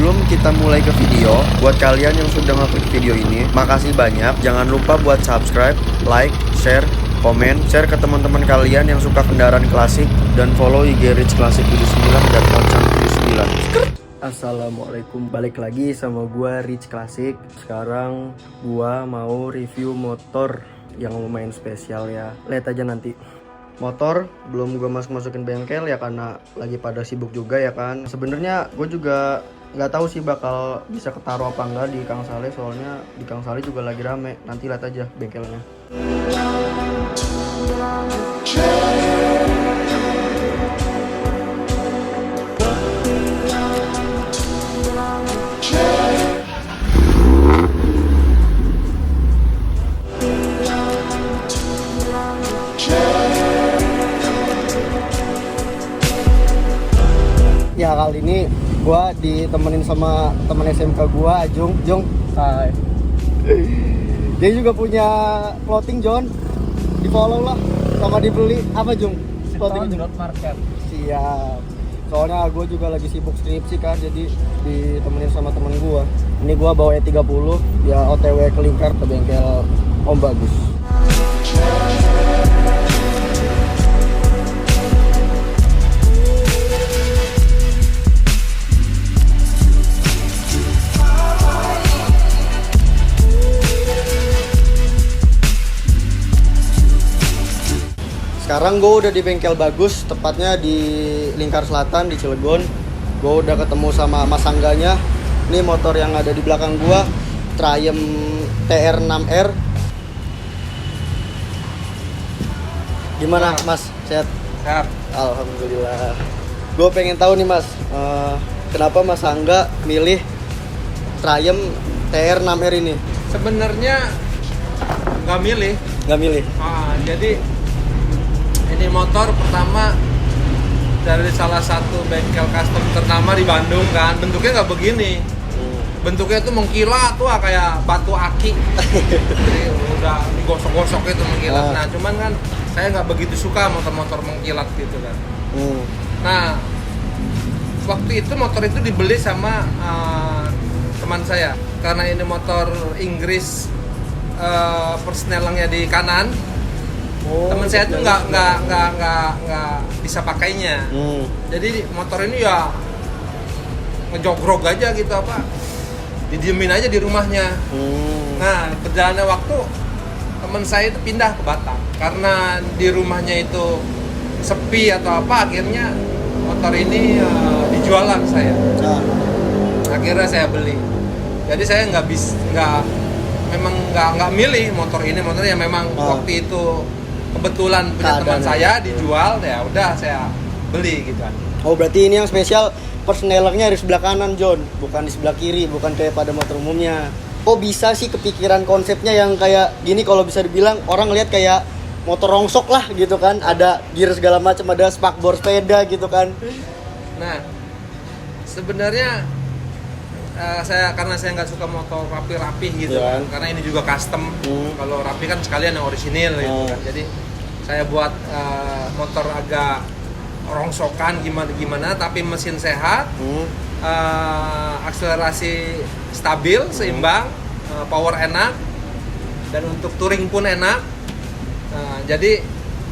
Sebelum kita mulai ke video, buat kalian yang sudah ngeklik video ini, makasih banyak. Jangan lupa buat subscribe, like, share, komen, share ke teman-teman kalian yang suka kendaraan klasik, dan follow IG Rich Classic 79 dan Moncang 79. Assalamualaikum, balik lagi sama gua Rich Classic. Sekarang gua mau review motor yang lumayan spesial ya. Lihat aja nanti. Motor belum gue masukin bengkel ya karena lagi pada sibuk juga ya kan. Sebenarnya gue juga nggak tahu sih bakal bisa ketaruh apa enggak di Kang Saleh, soalnya di Kang Saleh juga lagi rame. Nanti lihat aja bengkelnya. Ya kali ini gue ditemenin sama temen SMK gue, Ajung. Jung, hai. Dia juga punya clothing, John. Di follow lah, sama dibeli. Apa Jung? Clothing Jung? Market. Siap. Soalnya gue juga lagi sibuk skripsi kan, jadi ditemenin sama temen gue. Ini gue bawa E30, ya OTW ke Lingkar ke bengkel Om Bagus. Sekarang gue udah di bengkel Bagus, tepatnya di Lingkar Selatan di Cilegon. Gue udah ketemu sama Mas Angganya. Ini motor yang ada di belakang gue, Triumph TR6R. Gimana Mas? Sehat? Sehat. Alhamdulillah. Gue pengen tahu nih Mas, kenapa Mas Angga milih Triumph TR6R ini? Sebenarnya nggak milih. Nggak milih? Jadi ini motor pertama dari salah satu bengkel custom ternama di Bandung kan. Bentuknya nggak begini. Bentuknya tuh mengkilat tuh kayak batu aki. Jadi udah digosok-gosok itu mengkilat. Nah cuman kan saya nggak begitu suka motor-motor mengkilat gitu kan. Nah waktu itu motor itu dibeli sama teman saya karena ini motor Inggris, persnelangnya di kanan. Temen saya tuh nggak bisa pakainya. Jadi motor ini ya ngejogrok aja gitu apa, didiemin aja di rumahnya. Nah berjalannya waktu temen saya itu pindah ke Batam karena di rumahnya itu sepi atau apa, akhirnya motor ini dijualan saya. Akhirnya saya beli. Jadi saya memang nggak milih motor ini. Motor yang memang waktu itu kebetulan punya teman saya dijual, ya udah saya beli gitu kan. Oh berarti ini yang spesial persnelernya di sebelah kanan John, bukan di sebelah kiri, bukan kayak pada motor umumnya. Oh bisa sih kepikiran konsepnya yang kayak gini, kalau bisa dibilang orang lihat kayak motor rongsok lah gitu kan, ada gear segala macam, ada spakbor sepeda gitu kan. Nah sebenarnya karena saya nggak suka motor rapi-rapi gitu kan, karena ini juga custom. Kalau rapi kan sekalian yang orisinil gitu kan. Jadi saya buat motor agak rongsokan gimana, tapi mesin sehat, akselerasi stabil, seimbang, power enak, dan untuk touring pun enak. Jadi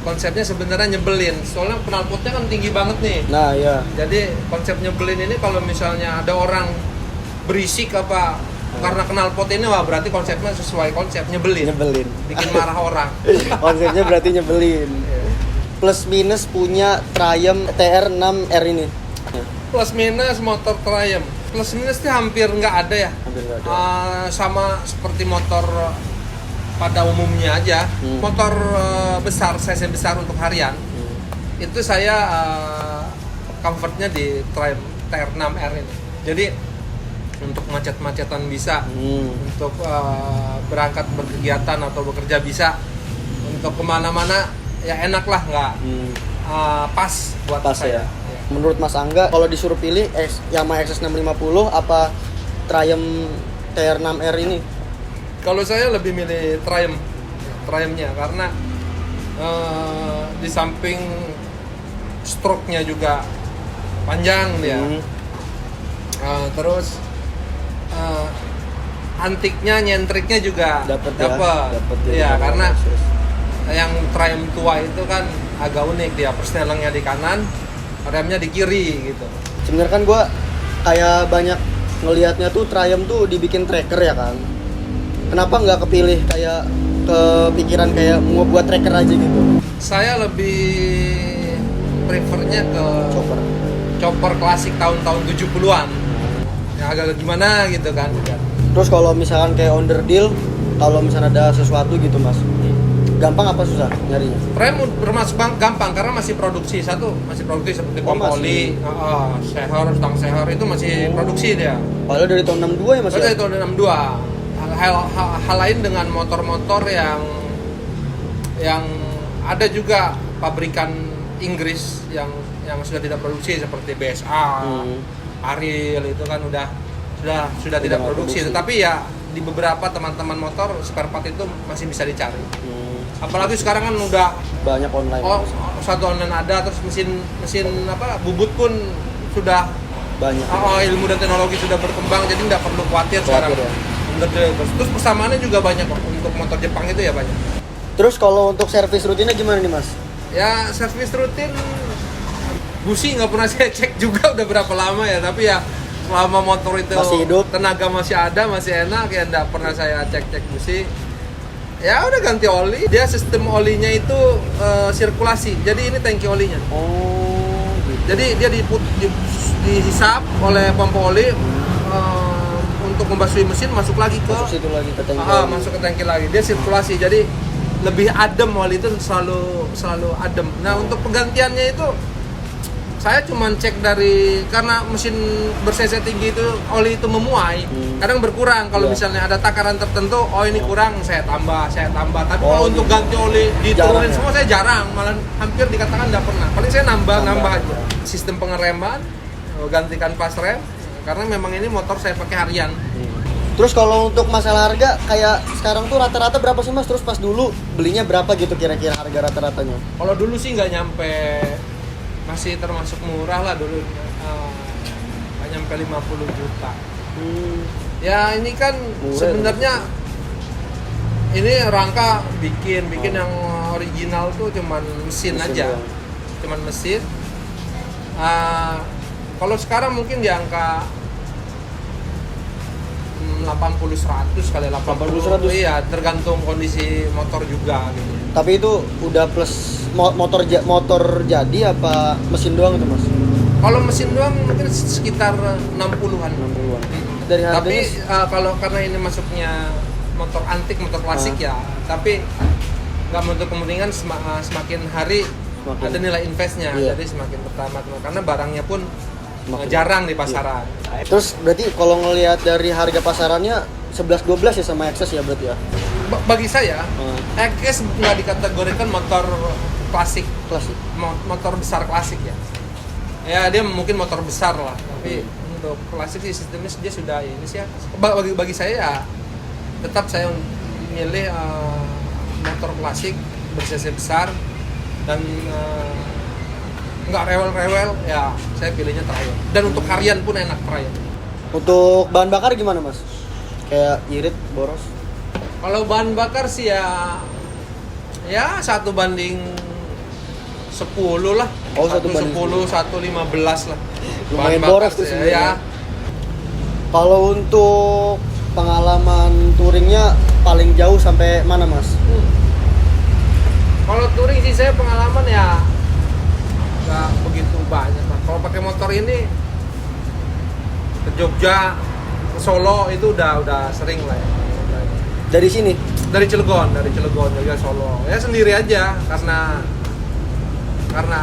konsepnya sebenarnya nyebelin, soalnya knalpotnya kan tinggi banget nih. Nah ya. Jadi konsep nyebelin ini kalau misalnya ada orang berisik apa karena knalpot ini, wah berarti konsepnya sesuai konsep, nyebelin, bikin marah orang. Konsepnya berarti nyebelin. Plus minus punya Triumph TR6R ini. Plus minus motor Triumph, plus minusnya hampir nggak ada ya. Sama seperti motor pada umumnya aja. Motor besar, cc besar untuk harian, itu saya comfortnya di Triumph TR6R ini. Jadi untuk macet-macetan bisa, untuk berangkat berkegiatan atau bekerja bisa, untuk kemana-mana ya enak lah, nggak pas buat saya. Ya. Menurut Mas Angga, kalau disuruh pilih Yamaha XS650 apa Triumph TR6R ini? Kalau saya lebih milih Triumph-nya karena di samping stroke-nya juga panjang dia. Terus antiknya, nyentriknya juga Dapet ya, karena yang Triumph tua itu kan agak unik, dia persnelengnya di kanan, remnya di kiri gitu. Sebenarnya kan gue kayak banyak ngelihatnya tuh Triumph tuh dibikin tracker ya kan. Kenapa nggak kepilih kayak kepikiran kayak mau buat tracker aja gitu? Saya lebih prefernya ke chopper klasik tahun-tahun 70-an. Yang agak gimana gitu kan. Terus kalau misalkan kayak underdeal, kalau misalnya ada sesuatu gitu mas, gampang apa susah nyarinya? Rem termasuk gampang karena masih produksi seperti pompa oli, seher, stang seher itu masih produksi dia. Padahal dari tahun 62 ya mas ya? Dari tahun 62. Hal lain dengan motor-motor yang ada juga pabrikan Inggris yang sudah tidak produksi seperti BSA, Ariel itu kan sudah tidak produksi. Tetapi ya di beberapa teman-teman motor spare part itu masih bisa dicari. Apalagi sekarang kan udah banyak online. Satu online ada, terus mesin bubut pun sudah banyak. Ilmu dan teknologi sudah berkembang, jadi nggak perlu khawatir sekarang. Ya. Terus persamaannya juga banyak kok untuk motor Jepang itu ya banyak. Terus kalau untuk servis rutinnya gimana nih mas? Ya servis rutin busi nggak pernah saya cek juga udah berapa lama ya, tapi ya selama motor itu masih hidup, tenaga masih ada, masih enak ya, nggak pernah saya cek busi. Ya udah ganti oli, dia sistem olinya itu sirkulasi, jadi ini tangki olinya. Oh gitu. Jadi dia dihisap oleh pompa oli untuk membasuhi mesin, masuk lagi ke tangki masuk ke tangki lagi, dia sirkulasi, jadi lebih adem, oli itu selalu adem. Nah untuk penggantiannya itu saya cuma cek karena mesin ber-cc tinggi itu oli itu memuai, kadang berkurang kalau misalnya ada takaran tertentu, ini kurang, saya tambah. Tapi kalau untuk ganti oli diturunin semua saya jarang, malah hampir dikatakan nggak pernah. Paling saya nambah aja. Sistem pengereman, gantikan pas rem, karena memang ini motor saya pakai harian. Terus kalau untuk masalah harga, kayak sekarang tuh rata-rata berapa sih mas? Terus pas dulu belinya berapa gitu kira-kira harga rata-ratanya? Kalau dulu sih nggak nyampe, masih termasuk murah lah dulu, nggak nyampe 50 juta. Ya ini kan sebenarnya ini rangka bikin yang original tuh cuman mesin aja doang. Cuman mesin. Kalau sekarang mungkin di angka 80-100 kali 80-100. Iya, tergantung kondisi motor juga gitu. Tapi itu udah plus motor jadi apa mesin doang itu mas? Kalau mesin doang mungkin sekitar 60-an. Dari tapi kalau karena ini masuknya motor antik, motor klasik ya, tapi nggak menutup kemungkinan semakin hari ada nilai investnya, jadi semakin bertambah karena barangnya pun jarang di pasaran. Terus berarti kalau ngelihat dari harga pasarannya 11-12 ya sama Access ya berarti ya? Bagi saya, Access nggak dikategorikan motor klasik. Motor besar klasik ya. Ya dia mungkin motor besar lah, tapi untuk klasik sih sistemnya dia sudah ini sih ya. Bagi saya ya tetap saya milih motor klasik ber-cc besar dan nggak rewel-rewel ya, saya pilihnya Triumph. Dan untuk harian pun enak Triumph. Untuk bahan bakar gimana mas? Kayak irit, boros? Kalau bahan bakar sih ya 1:10 lah. 1:10, 1:15 lah. Lumayan boros tuh Ya. sebenarnya. Kalau untuk pengalaman touringnya paling jauh sampai mana mas? Kalau touring sih saya pengalaman ya nggak begitu banyak lah. Kalau pakai motor ini ke Jogja, ke Solo itu udah sering lah ya. Dari sini? Dari Cilegon Jogja, Solo. Ya sendiri aja karena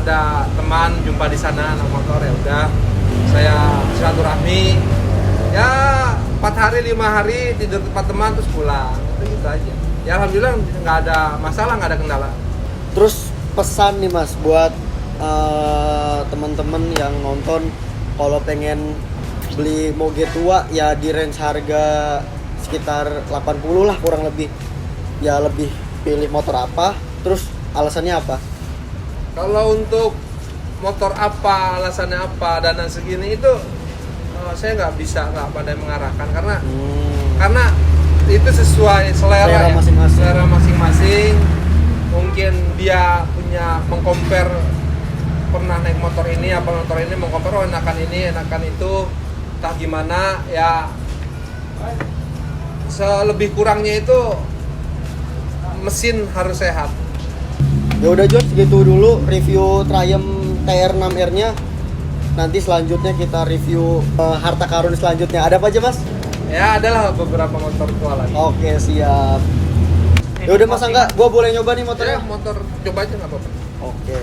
ada teman jumpa di sana anak motor, ya udah saya silaturahmi. Ya 4 hari 5 hari tidur tempat teman terus pulang. Itu gitu aja. Ya alhamdulillah nggak ada masalah, nggak ada kendala. Terus pesan nih mas buat teman-teman yang nonton, kalau pengen beli moge tua ya di range harga sekitar 80 lah kurang lebih, ya lebih pilih motor apa, terus alasannya apa? Kalau untuk motor apa, alasannya apa, dana segini itu saya nggak pandai mengarahkan karena itu sesuai selera ya, masing-masing. selera masing-masing. Mungkin dia punya mengcompare, pernah naik motor ini mengcompare, oh enakan ini enakan itu, entah gimana ya. Selebih kurangnya itu mesin harus sehat. Ya udah John, segitu dulu review Triumph TR6R nya. Nanti selanjutnya kita review harta karun selanjutnya. Ada apa aja Mas? Ya adalah beberapa motor tua lagi. Oke siap. Ya udah Mas Angga, gua boleh nyoba nih Ya motornya? motor coba aja nggak apa-apa. Oke.